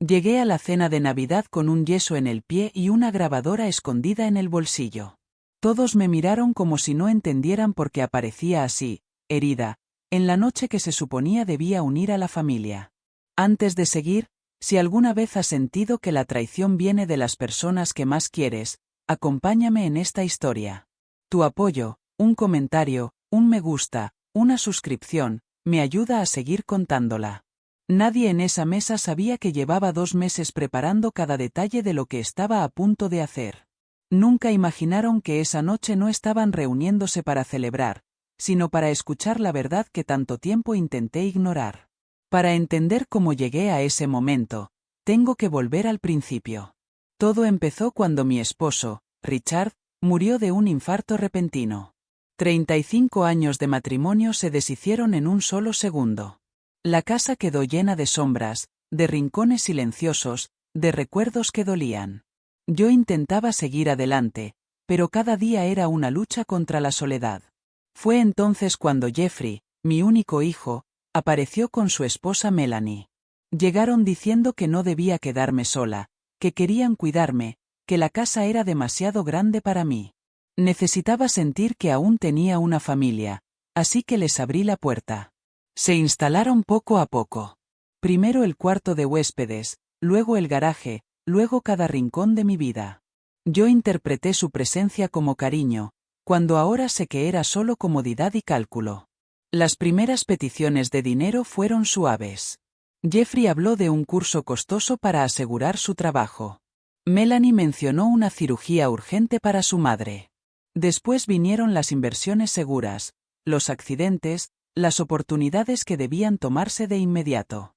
Llegué a la cena de Navidad con un yeso en el pie y una grabadora escondida en el bolsillo. Todos me miraron como si no entendieran por qué aparecía así, herida, en la noche que se suponía debía unir a la familia. Antes de seguir, si alguna vez has sentido que la traición viene de las personas que más quieres, acompáñame en esta historia. Tu apoyo, un comentario, un me gusta, una suscripción, me ayuda a seguir contándola. Nadie en esa mesa sabía que llevaba 2 meses preparando cada detalle de lo que estaba a punto de hacer. Nunca imaginaron que esa noche no estaban reuniéndose para celebrar, sino para escuchar la verdad que tanto tiempo intenté ignorar. Para entender cómo llegué a ese momento, tengo que volver al principio. Todo empezó cuando mi esposo, Richard, murió de un infarto repentino. 35 años de matrimonio se deshicieron en un solo segundo. La casa quedó llena de sombras, de rincones silenciosos, de recuerdos que dolían. Yo intentaba seguir adelante, pero cada día era una lucha contra la soledad. Fue entonces cuando Jeffrey, mi único hijo, apareció con su esposa Melanie. Llegaron diciendo que no debía quedarme sola, que querían cuidarme, que la casa era demasiado grande para mí. Necesitaba sentir que aún tenía una familia, así que les abrí la puerta. Se instalaron poco a poco. Primero el cuarto de huéspedes, luego el garaje, luego cada rincón de mi vida. Yo interpreté su presencia como cariño, cuando ahora sé que era solo comodidad y cálculo. Las primeras peticiones de dinero fueron suaves. Jeffrey habló de un curso costoso para asegurar su trabajo. Melanie mencionó una cirugía urgente para su madre. Después vinieron las inversiones seguras, los accidentes, las oportunidades que debían tomarse de inmediato.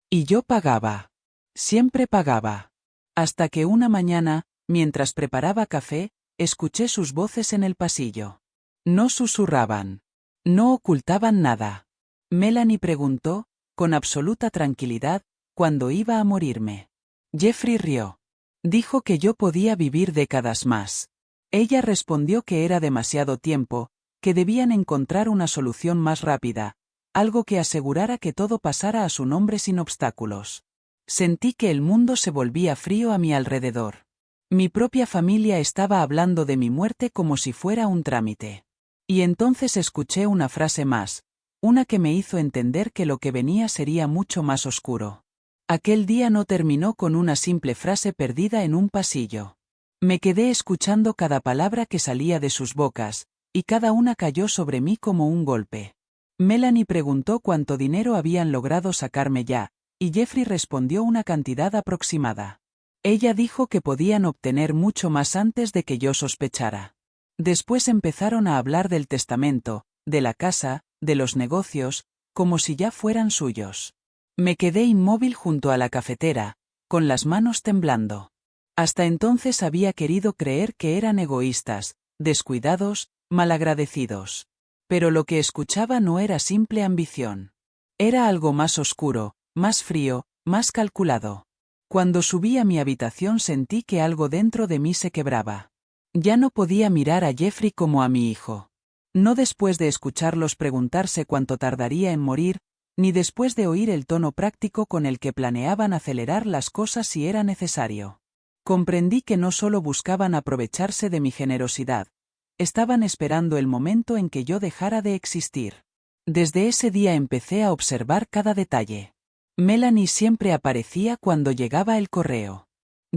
Y yo pagaba. Siempre pagaba. Hasta que una mañana, mientras preparaba café, escuché sus voces en el pasillo. No susurraban. No ocultaban nada. Melanie preguntó, con absoluta tranquilidad, cuándo iba a morirme. Jeffrey rió. Dijo que yo podía vivir décadas más. Ella respondió que era demasiado tiempo, que debían encontrar una solución más rápida, algo que asegurara que todo pasara a su nombre sin obstáculos. Sentí que el mundo se volvía frío a mi alrededor. Mi propia familia estaba hablando de mi muerte como si fuera un trámite. Y entonces escuché una frase más, una que me hizo entender que lo que venía sería mucho más oscuro. Aquel día no terminó con una simple frase perdida en un pasillo. Me quedé escuchando cada palabra que salía de sus bocas, y cada una cayó sobre mí como un golpe. Melanie preguntó cuánto dinero habían logrado sacarme ya, y Jeffrey respondió una cantidad aproximada. Ella dijo que podían obtener mucho más antes de que yo sospechara. Después empezaron a hablar del testamento, de la casa, de los negocios, como si ya fueran suyos. Me quedé inmóvil junto a la cafetera, con las manos temblando. Hasta entonces había querido creer que eran egoístas, descuidados, malagradecidos. Pero lo que escuchaba no era simple ambición. Era algo más oscuro, más frío, más calculado. Cuando subí a mi habitación sentí que algo dentro de mí se quebraba. Ya no podía mirar a Jeffrey como a mi hijo. No después de escucharlos preguntarse cuánto tardaría en morir, ni después de oír el tono práctico con el que planeaban acelerar las cosas si era necesario. Comprendí que no solo buscaban aprovecharse de mi generosidad, estaban esperando el momento en que yo dejara de existir. Desde ese día empecé a observar cada detalle. Melanie siempre aparecía cuando llegaba el correo.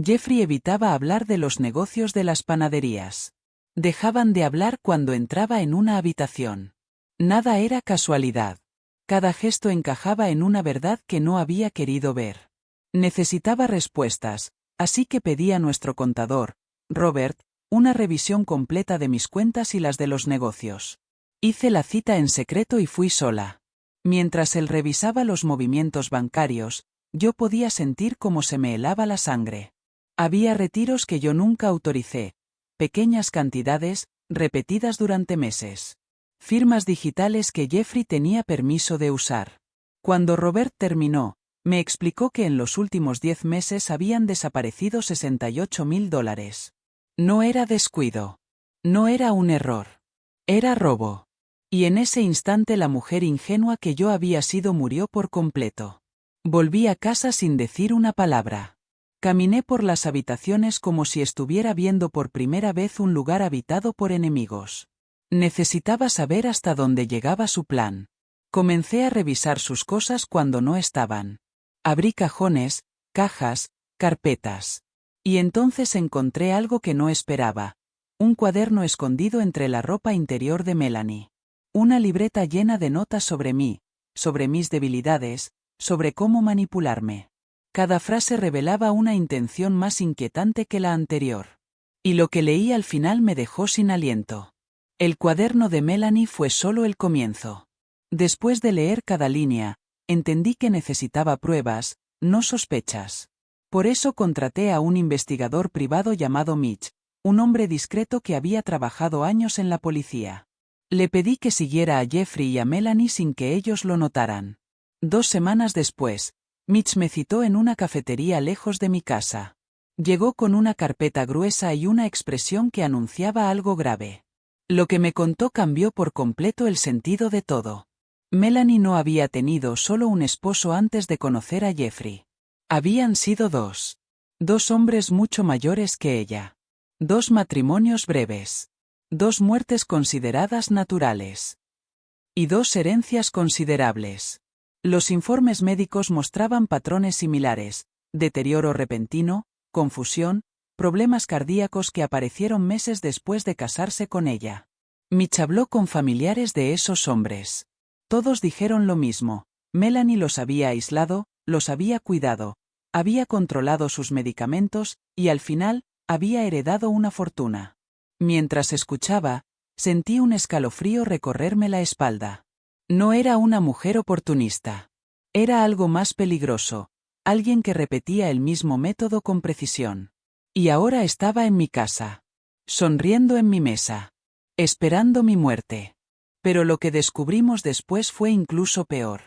Jeffrey evitaba hablar de los negocios de las panaderías. Dejaban de hablar cuando entraba en una habitación. Nada era casualidad. Cada gesto encajaba en una verdad que no había querido ver. Necesitaba respuestas, así que pedí a nuestro contador, Robert, una revisión completa de mis cuentas y las de los negocios. Hice la cita en secreto y fui sola. Mientras él revisaba los movimientos bancarios, yo podía sentir cómo se me helaba la sangre. Había retiros que yo nunca autoricé, pequeñas cantidades, repetidas durante meses. Firmas digitales que Jeffrey tenía permiso de usar. Cuando Robert terminó, me explicó que en los últimos 10 meses habían desaparecido $68.000. No era descuido. No era un error. Era robo. Y en ese instante la mujer ingenua que yo había sido murió por completo. Volví a casa sin decir una palabra. Caminé por las habitaciones como si estuviera viendo por primera vez un lugar habitado por enemigos. Necesitaba saber hasta dónde llegaba su plan. Comencé a revisar sus cosas cuando no estaban. Abrí cajones, cajas, carpetas. Y entonces encontré algo que no esperaba. Un cuaderno escondido entre la ropa interior de Melanie. Una libreta llena de notas sobre mí, sobre mis debilidades, sobre cómo manipularme. Cada frase revelaba una intención más inquietante que la anterior. Y lo que leí al final me dejó sin aliento. El cuaderno de Melanie fue solo el comienzo. Después de leer cada línea, entendí que necesitaba pruebas, no sospechas. Por eso contraté a un investigador privado llamado Mitch, un hombre discreto que había trabajado años en la policía. Le pedí que siguiera a Jeffrey y a Melanie sin que ellos lo notaran. 2 semanas después, Mitch me citó en una cafetería lejos de mi casa. Llegó con una carpeta gruesa y una expresión que anunciaba algo grave. Lo que me contó cambió por completo el sentido de todo. Melanie no había tenido solo un esposo antes de conocer a Jeffrey. Habían sido 2. 2 hombres mucho mayores que ella. 2 matrimonios breves. 2 muertes consideradas naturales. Y 2 herencias considerables. Los informes médicos mostraban patrones similares: deterioro repentino, confusión, problemas cardíacos que aparecieron meses después de casarse con ella. Mitch habló con familiares de esos hombres. Todos dijeron lo mismo: Melanie los había aislado, los había cuidado, había controlado sus medicamentos, y al final, había heredado una fortuna. Mientras escuchaba, sentí un escalofrío recorrerme la espalda. No era una mujer oportunista. Era algo más peligroso, alguien que repetía el mismo método con precisión. Y ahora estaba en mi casa, sonriendo en mi mesa, esperando mi muerte. Pero lo que descubrimos después fue incluso peor.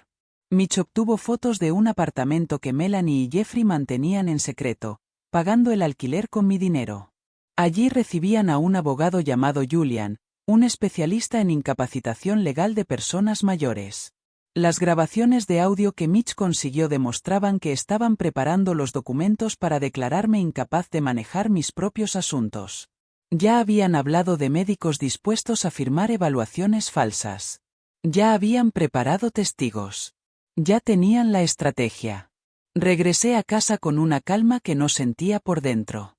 Mitch obtuvo fotos de un apartamento que Melanie y Jeffrey mantenían en secreto, pagando el alquiler con mi dinero. Allí recibían a un abogado llamado Julian, un especialista en incapacitación legal de personas mayores. Las grabaciones de audio que Mitch consiguió demostraban que estaban preparando los documentos para declararme incapaz de manejar mis propios asuntos. Ya habían hablado de médicos dispuestos a firmar evaluaciones falsas. Ya habían preparado testigos. Ya tenían la estrategia. Regresé a casa con una calma que no sentía por dentro.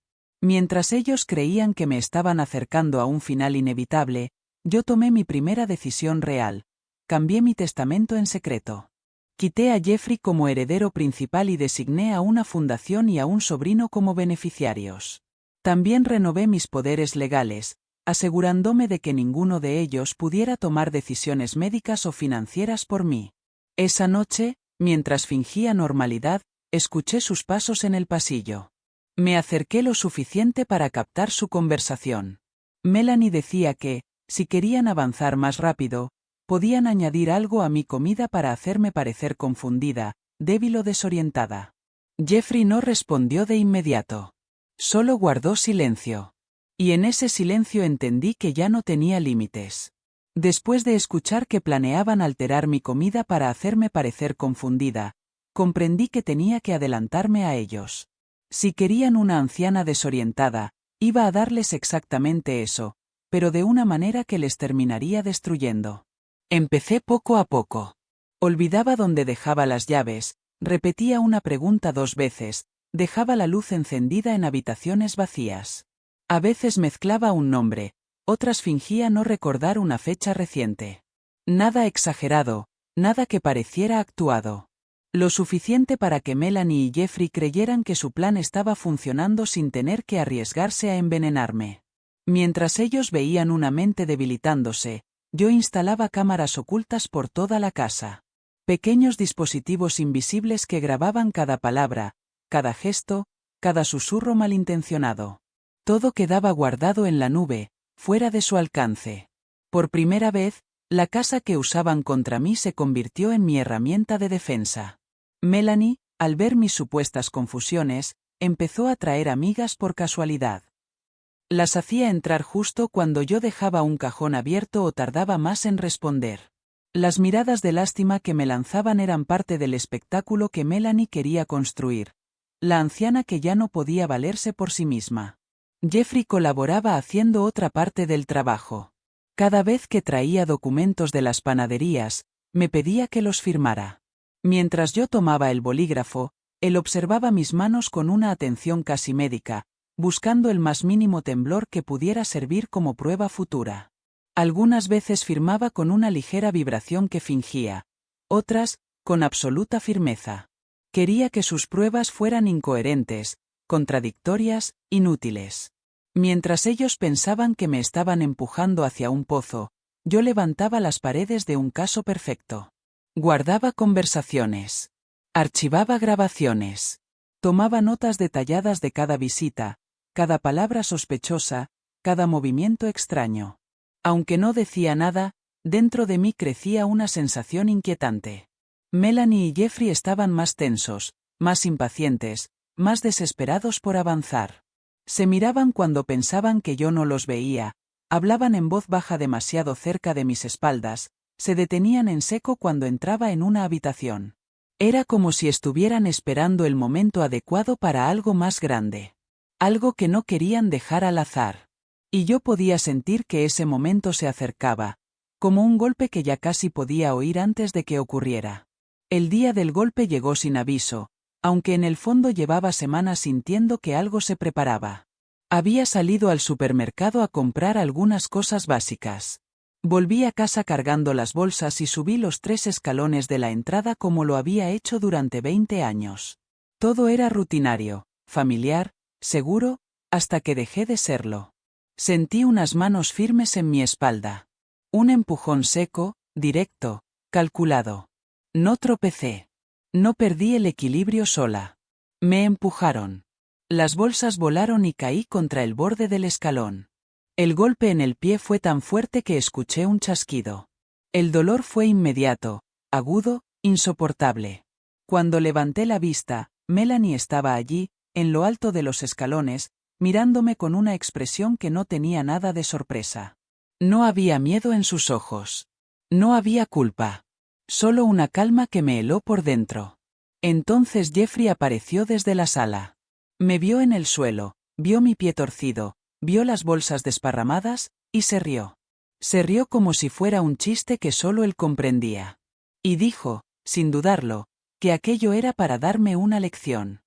Mientras ellos creían que me estaban acercando a un final inevitable, yo tomé mi primera decisión real: cambié mi testamento en secreto. Quité a Jeffrey como heredero principal y designé a una fundación y a un sobrino como beneficiarios. También renové mis poderes legales, asegurándome de que ninguno de ellos pudiera tomar decisiones médicas o financieras por mí. Esa noche, mientras fingía normalidad, escuché sus pasos en el pasillo. Me acerqué lo suficiente para captar su conversación. Melanie decía que, si querían avanzar más rápido, podían añadir algo a mi comida para hacerme parecer confundida, débil o desorientada. Jeffrey no respondió de inmediato. Solo guardó silencio. Y en ese silencio entendí que ya no tenía límites. Después de escuchar que planeaban alterar mi comida para hacerme parecer confundida, comprendí que tenía que adelantarme a ellos. Si querían una anciana desorientada, iba a darles exactamente eso, pero de una manera que les terminaría destruyendo. Empecé poco a poco. Olvidaba dónde dejaba las llaves, repetía una pregunta 2 veces, dejaba la luz encendida en habitaciones vacías. A veces mezclaba un nombre, otras fingía no recordar una fecha reciente. Nada exagerado, nada que pareciera actuado. Lo suficiente para que Melanie y Jeffrey creyeran que su plan estaba funcionando sin tener que arriesgarse a envenenarme. Mientras ellos veían una mente debilitándose, yo instalaba cámaras ocultas por toda la casa. Pequeños dispositivos invisibles que grababan cada palabra, cada gesto, cada susurro malintencionado. Todo quedaba guardado en la nube, fuera de su alcance. Por primera vez, la casa que usaban contra mí se convirtió en mi herramienta de defensa. Melanie, al ver mis supuestas confusiones, empezó a traer amigas por casualidad. Las hacía entrar justo cuando yo dejaba un cajón abierto o tardaba más en responder. Las miradas de lástima que me lanzaban eran parte del espectáculo que Melanie quería construir. La anciana que ya no podía valerse por sí misma. Jeffrey colaboraba haciendo otra parte del trabajo. Cada vez que traía documentos de las panaderías, me pedía que los firmara. Mientras yo tomaba el bolígrafo, él observaba mis manos con una atención casi médica, buscando el más mínimo temblor que pudiera servir como prueba futura. Algunas veces firmaba con una ligera vibración que fingía, otras, con absoluta firmeza. Quería que sus pruebas fueran incoherentes, contradictorias, inútiles. Mientras ellos pensaban que me estaban empujando hacia un pozo, yo levantaba las paredes de un caso perfecto. Guardaba conversaciones. Archivaba grabaciones. Tomaba notas detalladas de cada visita, cada palabra sospechosa, cada movimiento extraño. Aunque no decía nada, dentro de mí crecía una sensación inquietante. Melanie y Jeffrey estaban más tensos, más impacientes, más desesperados por avanzar. Se miraban cuando pensaban que yo no los veía, hablaban en voz baja demasiado cerca de mis espaldas, se detenían en seco cuando entraba en una habitación. Era como si estuvieran esperando el momento adecuado para algo más grande. Algo que no querían dejar al azar. Y yo podía sentir que ese momento se acercaba, como un golpe que ya casi podía oír antes de que ocurriera. El día del golpe llegó sin aviso, aunque en el fondo llevaba semanas sintiendo que algo se preparaba. Había salido al supermercado a comprar algunas cosas básicas. Volví a casa cargando las bolsas y subí los 3 escalones de la entrada como lo había hecho durante 20 años. Todo era rutinario, familiar, seguro, hasta que dejé de serlo. Sentí unas manos firmes en mi espalda. Un empujón seco, directo, calculado. No tropecé. No perdí el equilibrio sola. Me empujaron. Las bolsas volaron y caí contra el borde del escalón. El golpe en el pie fue tan fuerte que escuché un chasquido. El dolor fue inmediato, agudo, insoportable. Cuando levanté la vista, Melanie estaba allí, en lo alto de los escalones, mirándome con una expresión que no tenía nada de sorpresa. No había miedo en sus ojos. No había culpa. Solo una calma que me heló por dentro. Entonces Jeffrey apareció desde la sala. Me vio en el suelo, vio mi pie torcido, vio las bolsas desparramadas, y se rió. Se rió como si fuera un chiste que solo él comprendía. Y dijo, sin dudarlo, que aquello era para darme una lección.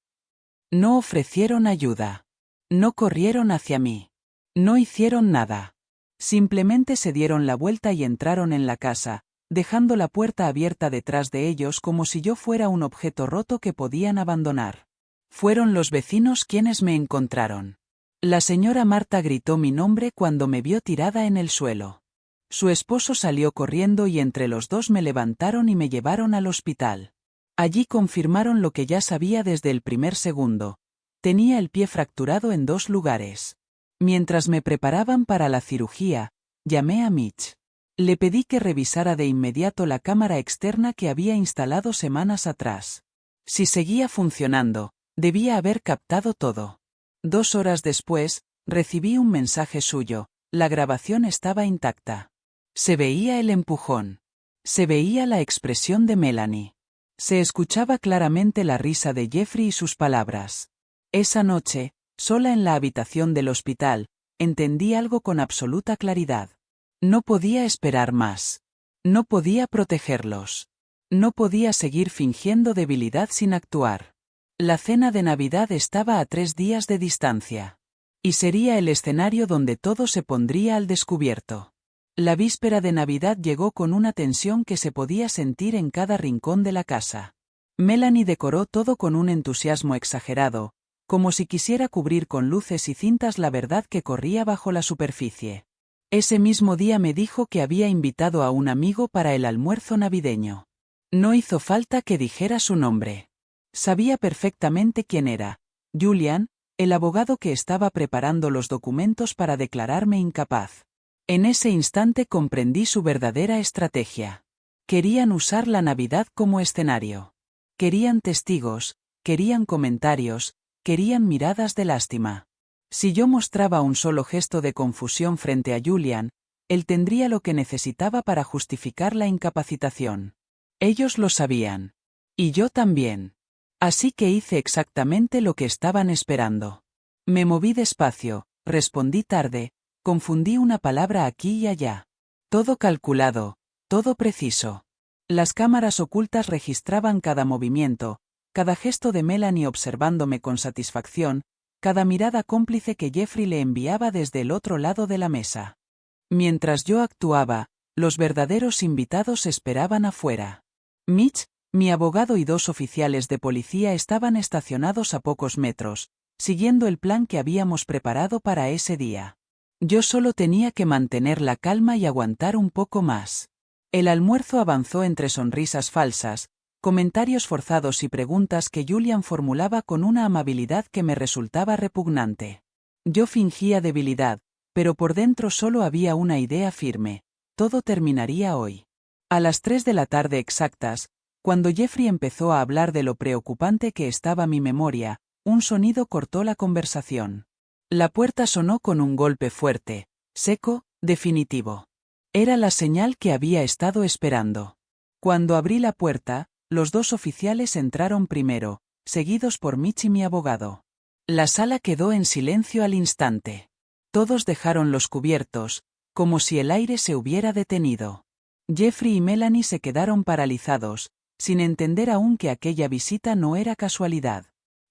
No ofrecieron ayuda. No corrieron hacia mí. No hicieron nada. Simplemente se dieron la vuelta y entraron en la casa, dejando la puerta abierta detrás de ellos como si yo fuera un objeto roto que podían abandonar. Fueron los vecinos quienes me encontraron. La señora Marta gritó mi nombre cuando me vio tirada en el suelo. Su esposo salió corriendo y entre los dos me levantaron y me llevaron al hospital. Allí confirmaron lo que ya sabía desde el primer segundo. Tenía el pie fracturado en 2 lugares. Mientras me preparaban para la cirugía, llamé a Mitch. Le pedí que revisara de inmediato la cámara externa que había instalado semanas atrás. Si seguía funcionando, debía haber captado todo. 2 horas después, recibí un mensaje suyo, la grabación estaba intacta. Se veía el empujón. Se veía la expresión de Melanie. Se escuchaba claramente la risa de Jeffrey y sus palabras. Esa noche, sola en la habitación del hospital, entendí algo con absoluta claridad. No podía esperar más. No podía protegerlos. No podía seguir fingiendo debilidad sin actuar. La cena de Navidad estaba a 3 días de distancia. Y sería el escenario donde todo se pondría al descubierto. La víspera de Navidad llegó con una tensión que se podía sentir en cada rincón de la casa. Melanie decoró todo con un entusiasmo exagerado, como si quisiera cubrir con luces y cintas la verdad que corría bajo la superficie. Ese mismo día me dijo que había invitado a un amigo para el almuerzo navideño. No hizo falta que dijera su nombre. Sabía perfectamente quién era, Julian, el abogado que estaba preparando los documentos para declararme incapaz. En ese instante comprendí su verdadera estrategia. Querían usar la Navidad como escenario. Querían testigos, querían comentarios, querían miradas de lástima. Si yo mostraba un solo gesto de confusión frente a Julian, Él tendría lo que necesitaba para justificar la incapacitación. Ellos lo sabían. Y yo también. Así que hice exactamente lo que estaban esperando. Me moví despacio, respondí tarde, confundí una palabra aquí y allá. Todo calculado, todo preciso. Las cámaras ocultas registraban cada movimiento, cada gesto de Melanie observándome con satisfacción, cada mirada cómplice que Jeffrey le enviaba desde el otro lado de la mesa. Mientras yo actuaba, los verdaderos invitados esperaban afuera. Mitch, mi abogado y 2 oficiales de policía estaban estacionados a pocos metros, siguiendo el plan que habíamos preparado para ese día. Yo solo tenía que mantener la calma y aguantar un poco más. El almuerzo avanzó entre sonrisas falsas, comentarios forzados y preguntas que Julian formulaba con una amabilidad que me resultaba repugnante. Yo fingía debilidad, pero por dentro solo había una idea firme: todo terminaría hoy. A las 3 de la tarde exactas, cuando Jeffrey empezó a hablar de lo preocupante que estaba mi memoria, un sonido cortó la conversación. La puerta sonó con un golpe fuerte, seco, definitivo. Era la señal que había estado esperando. Cuando abrí la puerta, los 2 oficiales entraron primero, seguidos por Mitch y mi abogado. La sala quedó en silencio al instante. Todos dejaron los cubiertos, como si el aire se hubiera detenido. Jeffrey y Melanie se quedaron paralizados, sin entender aún que aquella visita no era casualidad.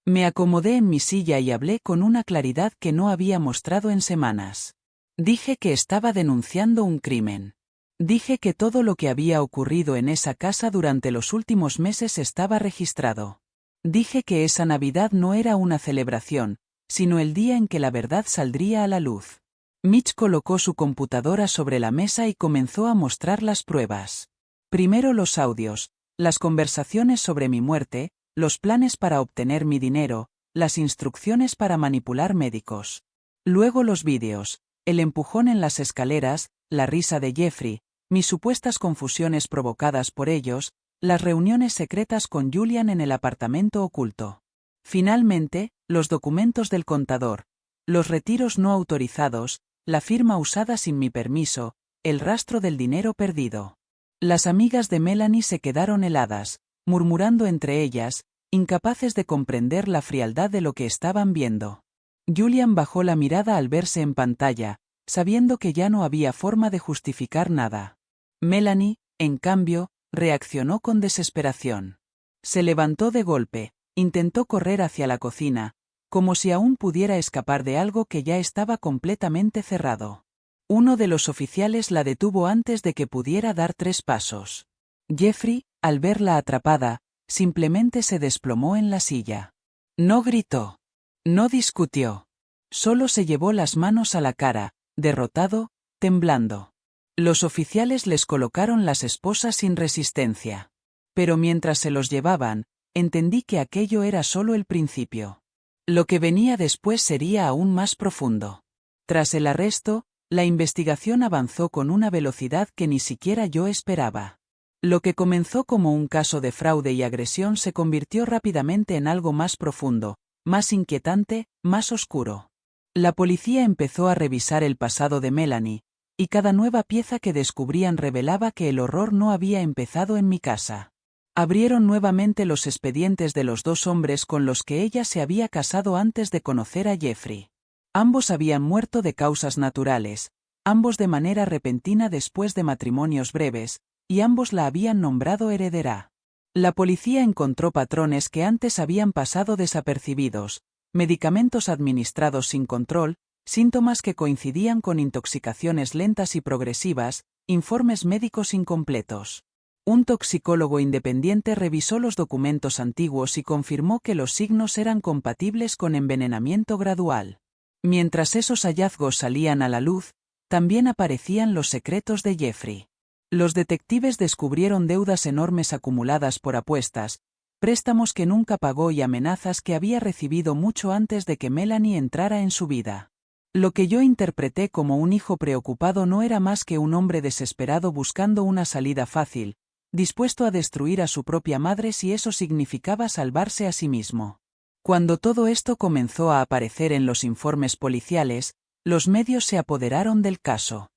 Me acomodé en mi silla y hablé con una claridad que no había mostrado en semanas. Dije que estaba denunciando un crimen. Dije que todo lo que había ocurrido en esa casa durante los últimos meses estaba registrado. Dije que esa Navidad no era una celebración, sino el día en que la verdad saldría a la luz. Mitch colocó su computadora sobre la mesa y comenzó a mostrar las pruebas. Primero los audios, las conversaciones sobre mi muerte, los planes para obtener mi dinero, las instrucciones para manipular médicos. Luego los vídeos, el empujón en las escaleras, la risa de Jeffrey, mis supuestas confusiones provocadas por ellos, las reuniones secretas con Julian en el apartamento oculto. Finalmente, los documentos del contador, los retiros no autorizados, la firma usada sin mi permiso, el rastro del dinero perdido. Las amigas de Melanie se quedaron heladas, murmurando entre ellas, incapaces de comprender la frialdad de lo que estaban viendo. Julian bajó la mirada al verse en pantalla, sabiendo que ya no había forma de justificar nada. Melanie, en cambio, reaccionó con desesperación. Se levantó de golpe, intentó correr hacia la cocina, como si aún pudiera escapar de algo que ya estaba completamente cerrado. Uno de los oficiales la detuvo antes de que pudiera dar 3 pasos. Jeffrey, al verla atrapada, simplemente se desplomó en la silla. No gritó. No discutió. Solo se llevó las manos a la cara, derrotado, temblando. Los oficiales les colocaron las esposas sin resistencia. Pero mientras se los llevaban, entendí que aquello era solo el principio. Lo que venía después sería aún más profundo. Tras el arresto, la investigación avanzó con una velocidad que ni siquiera yo esperaba. Lo que comenzó como un caso de fraude y agresión se convirtió rápidamente en algo más profundo, más inquietante, más oscuro. La policía empezó a revisar el pasado de Melanie, y cada nueva pieza que descubrían revelaba que el horror no había empezado en mi casa. Abrieron nuevamente los expedientes de los 2 hombres con los que ella se había casado antes de conocer a Jeffrey. Ambos habían muerto de causas naturales, ambos de manera repentina después de matrimonios breves, y ambos la habían nombrado heredera. La policía encontró patrones que antes habían pasado desapercibidos, medicamentos administrados sin control, síntomas que coincidían con intoxicaciones lentas y progresivas, informes médicos incompletos. Un toxicólogo independiente revisó los documentos antiguos y confirmó que los signos eran compatibles con envenenamiento gradual. Mientras esos hallazgos salían a la luz, también aparecían los secretos de Jeffrey. Los detectives descubrieron deudas enormes acumuladas por apuestas, préstamos que nunca pagó y amenazas que había recibido mucho antes de que Melanie entrara en su vida. Lo que yo interpreté como un hijo preocupado no era más que un hombre desesperado buscando una salida fácil, dispuesto a destruir a su propia madre si eso significaba salvarse a sí mismo. Cuando todo esto comenzó a aparecer en los informes policiales, los medios se apoderaron del caso.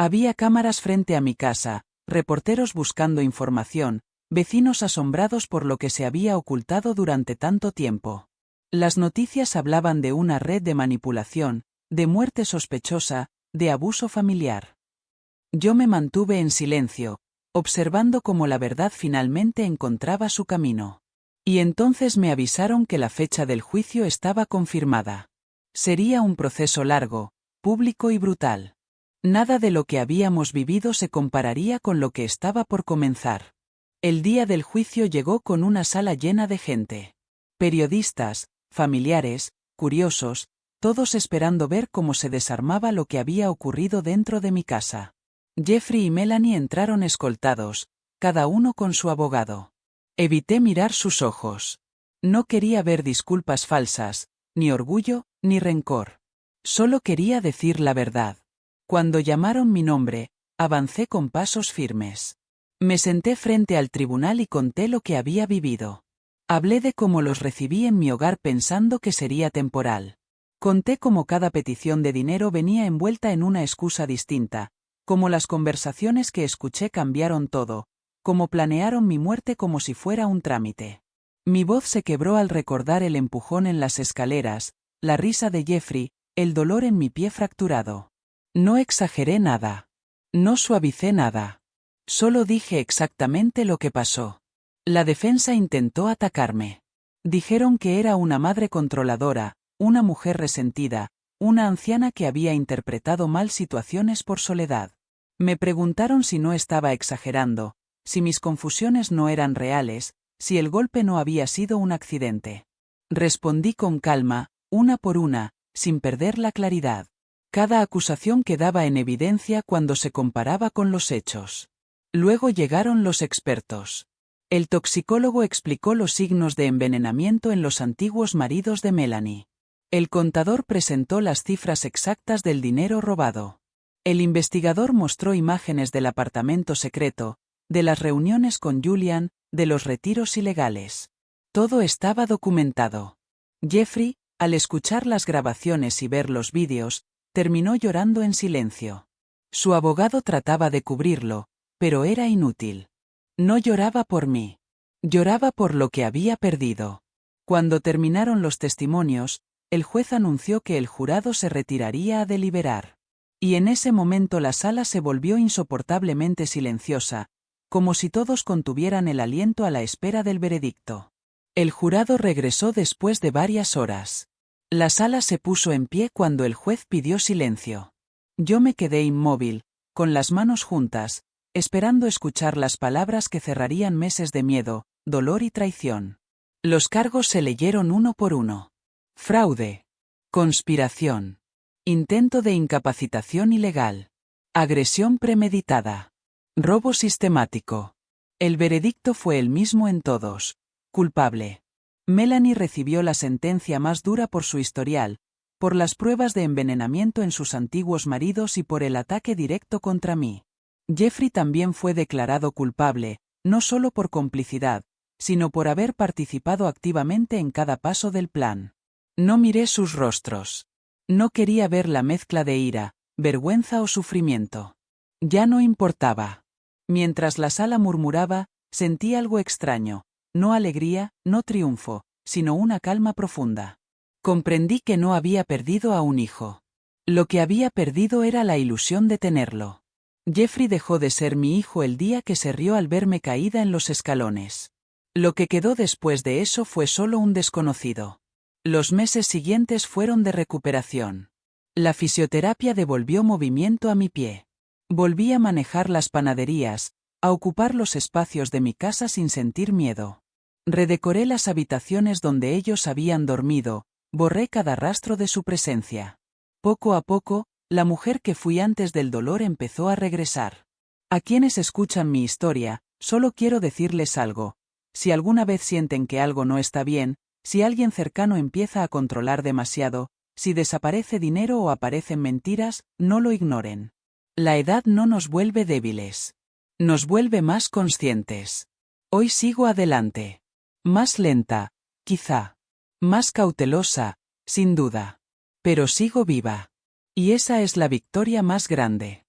Había cámaras frente a mi casa, reporteros buscando información, vecinos asombrados por lo que se había ocultado durante tanto tiempo. Las noticias hablaban de una red de manipulación, de muerte sospechosa, de abuso familiar. Yo me mantuve en silencio, observando cómo la verdad finalmente encontraba su camino. Y entonces me avisaron que la fecha del juicio estaba confirmada. Sería un proceso largo, público y brutal. Nada de lo que habíamos vivido se compararía con lo que estaba por comenzar. El día del juicio llegó con una sala llena de gente. Periodistas, familiares, curiosos, todos esperando ver cómo se desarmaba lo que había ocurrido dentro de mi casa. Jeffrey y Melanie entraron escoltados, cada uno con su abogado. Evité mirar sus ojos. No quería ver disculpas falsas, ni orgullo, ni rencor. Solo quería decir la verdad. Cuando llamaron mi nombre, avancé con pasos firmes. Me senté frente al tribunal y conté lo que había vivido. Hablé de cómo los recibí en mi hogar pensando que sería temporal. Conté cómo cada petición de dinero venía envuelta en una excusa distinta, cómo las conversaciones que escuché cambiaron todo, cómo planearon mi muerte como si fuera un trámite. Mi voz se quebró al recordar el empujón en las escaleras, la risa de Jeffrey, el dolor en mi pie fracturado. No exageré nada. No suavicé nada. Solo dije exactamente lo que pasó. La defensa intentó atacarme. Dijeron que era una madre controladora, una mujer resentida, una anciana que había interpretado mal situaciones por soledad. Me preguntaron si no estaba exagerando, si mis confusiones no eran reales, si el golpe no había sido un accidente. Respondí con calma, una por una, sin perder la claridad. Cada acusación quedaba en evidencia cuando se comparaba con los hechos. Luego llegaron los expertos. El toxicólogo explicó los signos de envenenamiento en los antiguos maridos de Melanie. El contador presentó las cifras exactas del dinero robado. El investigador mostró imágenes del apartamento secreto, de las reuniones con Julian, de los retiros ilegales. Todo estaba documentado. Jeffrey, al escuchar las grabaciones y ver los vídeos, terminó llorando en silencio. Su abogado trataba de cubrirlo, pero era inútil. No lloraba por mí. Lloraba por lo que había perdido. Cuando terminaron los testimonios, el juez anunció que el jurado se retiraría a deliberar. Y en ese momento la sala se volvió insoportablemente silenciosa, como si todos contuvieran el aliento a la espera del veredicto. El jurado regresó después de varias horas. La sala se puso en pie cuando el juez pidió silencio. Yo me quedé inmóvil, con las manos juntas, esperando escuchar las palabras que cerrarían meses de miedo, dolor y traición. Los cargos se leyeron uno por uno. Fraude. Conspiración. Intento de incapacitación ilegal. Agresión premeditada. Robo sistemático. El veredicto fue el mismo en todos. Culpable. Melanie recibió la sentencia más dura por su historial, por las pruebas de envenenamiento en sus antiguos maridos y por el ataque directo contra mí. Jeffrey también fue declarado culpable, no solo por complicidad, sino por haber participado activamente en cada paso del plan. No miré sus rostros. No quería ver la mezcla de ira, vergüenza o sufrimiento. Ya no importaba. Mientras la sala murmuraba, sentí algo extraño, no alegría, no triunfo, sino una calma profunda. Comprendí que no había perdido a un hijo. Lo que había perdido era la ilusión de tenerlo. Jeffrey dejó de ser mi hijo el día que se rió al verme caída en los escalones. Lo que quedó después de eso fue solo un desconocido. Los meses siguientes fueron de recuperación. La fisioterapia devolvió movimiento a mi pie. Volví a manejar las panaderías, a ocupar los espacios de mi casa sin sentir miedo. Redecoré las habitaciones donde ellos habían dormido, borré cada rastro de su presencia. Poco a poco, la mujer que fui antes del dolor empezó a regresar. A quienes escuchan mi historia, solo quiero decirles algo. Si alguna vez sienten que algo no está bien, si alguien cercano empieza a controlar demasiado, si desaparece dinero o aparecen mentiras, no lo ignoren. La edad no nos vuelve débiles. Nos vuelve más conscientes. Hoy sigo adelante. Más lenta, quizá. Más cautelosa, sin duda. Pero sigo viva. Y esa es la victoria más grande.